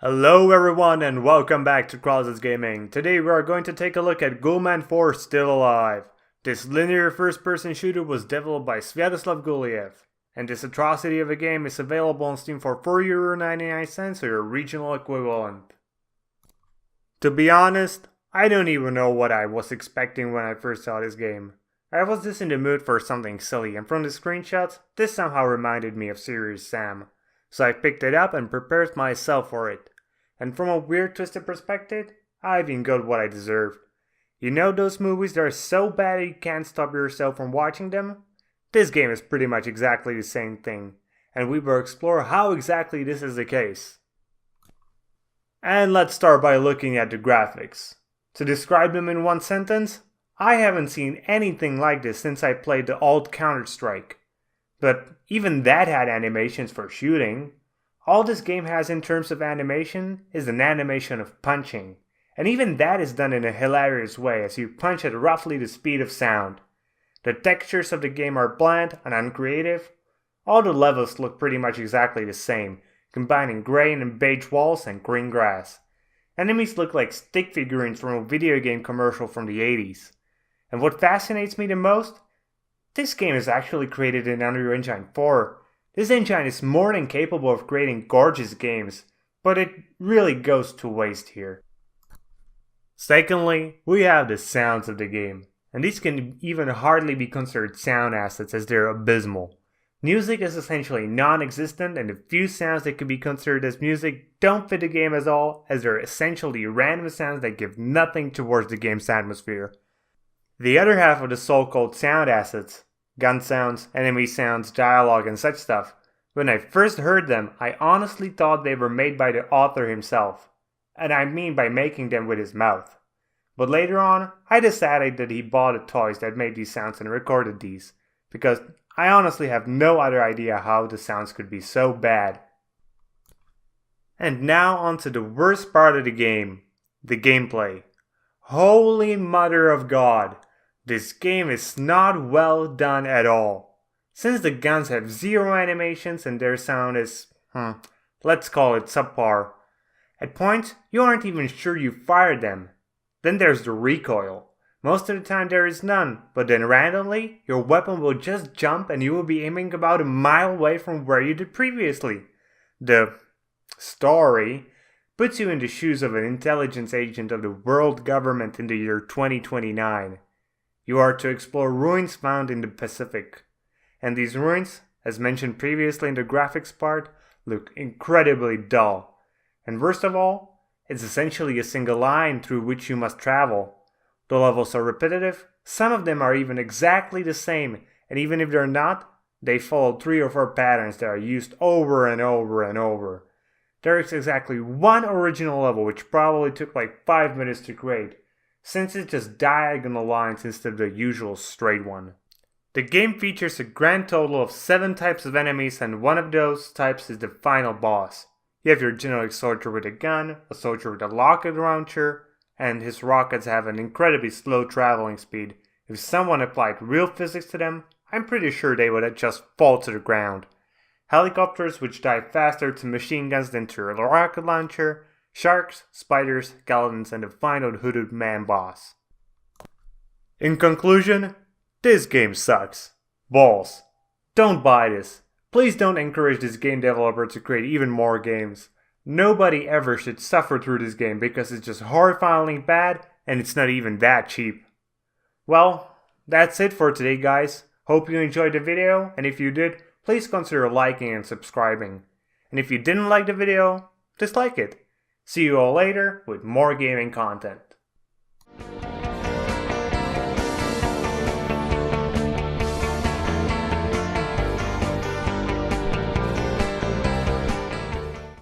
Hello everyone and welcome back to Crosses Gaming. Today we are going to take a look at Gulman 4 Still Alive. This linear first-person shooter was developed by Svyatoslav Gulyaev, and this atrocity of a game is available on Steam for €4.99 or your regional equivalent. To be honest, I don't even know what I was expecting when I first saw this game. I was just in the mood for something silly, and from the screenshots, this somehow reminded me of Serious Sam. So I picked it up and prepared myself for it. And from a weird twisted perspective, I even got what I deserved. You know those movies that are so bad you can't stop yourself from watching them? This game is pretty much exactly the same thing, and we will explore how exactly this is the case. And let's start by looking at the graphics. To describe them in one sentence, I haven't seen anything like this since I played the old Counter-Strike. But even that had animations for shooting. All this game has in terms of animation is an animation of punching. And even that is done in a hilarious way as you punch at roughly the speed of sound. The textures of the game are bland and uncreative. All the levels look pretty much exactly the same, combining grey and beige walls and green grass. Enemies look like stick figurines from a video game commercial from the 80s. And what fascinates me the most? This game is actually created in Unreal Engine 4. This engine is more than capable of creating gorgeous games, but it really goes to waste here. Secondly, we have the sounds of the game, and these can even hardly be considered sound assets as they're abysmal. Music is essentially non-existent, and the few sounds that could be considered as music don't fit the game at all, as they're essentially random sounds that give nothing towards the game's atmosphere. The other half of the so-called sound assets, gun sounds, enemy sounds, dialogue, and such stuff, when I first heard them, I honestly thought they were made by the author himself. And I mean by making them with his mouth. But later on, I decided that he bought the toys that made these sounds and recorded these, because I honestly have no other idea how the sounds could be so bad. And now onto the worst part of the game, the gameplay. Holy Mother of God! This game is not well done at all. Since the guns have zero animations and their sound is, let's call it subpar. At points, you aren't even sure you fired them. Then there's the recoil. Most of the time there is none, but then randomly, your weapon will just jump and you will be aiming about a mile away from where you did previously. The story puts you in the shoes of an intelligence agent of the world government in the year 2029. You are to explore ruins found in the Pacific. And these ruins, as mentioned previously in the graphics part, look incredibly dull. And worst of all, it's essentially a single line through which you must travel. The levels are repetitive, some of them are even exactly the same, and even if they're not, they follow 3 or 4 patterns that are used over and over and over. There is exactly one original level which probably took like 5 minutes to create, since it's just diagonal lines instead of the usual straight one. The game features a grand total of 7 types of enemies, and one of those types is the final boss. You have your generic soldier with a gun, a soldier with a rocket launcher, and his rockets have an incredibly slow traveling speed. If someone applied real physics to them, I'm pretty sure they would just fall to the ground. Helicopters which dive faster to machine guns than to a rocket launcher, sharks, spiders, skeletons, and the final hooded man boss. In conclusion, this game sucks. Balls. Don't buy this. Please don't encourage this game developer to create even more games. Nobody ever should suffer through this game because it's just horrifyingly bad and it's not even that cheap. Well, that's it for today guys. Hope you enjoyed the video, and if you did, please consider liking and subscribing. And if you didn't like the video, dislike it. See you all later with more gaming content.